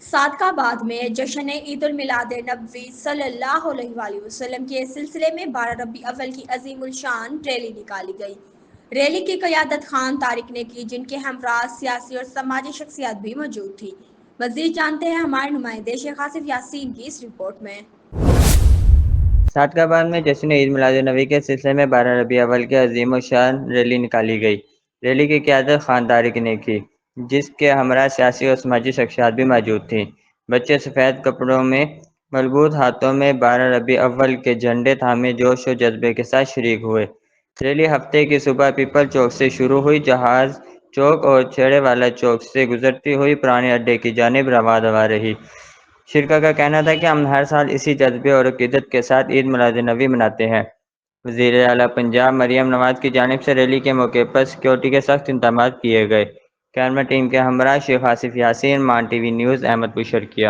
صادقہ آباد میں جشن عید المیلاد نبوی صلی اللہ علیہ وآلہ وسلم کے سلسلے میں 12 ربیع اول کی عظیم الشان ریلی نکالی گئی۔ ریلی کی قیادت خان طارق نے کی، جن کے ہمراہ سیاسی اور سماجی شخصیات بھی موجود تھیں۔ مزید جانتے ہیں ہمارے نمائندے شیخ آصف یاسین کی اس رپورٹ میں۔ صادقہ آباد میں جشن عید میلاد النبی کے سلسلے میں 12 ربیع اول کی عظیم الشان ریلی نکالی گئی۔ ریلی کی قیادت خان طارق نے کی، جس کے ہمراہ سیاسی اور سماجی شخصیات بھی موجود تھیں۔ بچے سفید کپڑوں میں ملبوس ہاتھوں میں 12 ربیع اول کے جھنڈے تھامے جوش و جذبے کے ساتھ شریک ہوئے۔ ریلی ہفتے کی صبح پیپل چوک سے شروع ہوئی، جہاز چوک اور چھیڑے والا چوک سے گزرتی ہوئی پرانے اڈے کی جانب رواں رہی۔ شرکا کا کہنا تھا کہ ہم ہر سال اسی جذبے اور عقیدت کے ساتھ عید میلاد النبی مناتے ہیں۔ وزیر اعلیٰ پنجاب مریم نواز کی جانب سے ریلی کے موقع پر سیکورٹی کے سخت انتظامات کیے گئے۔ کیمرہ ٹیم کے ہمراہ شیخ آصف یاسین، مان ٹی وی نیوز، احمد پور شرقیہ۔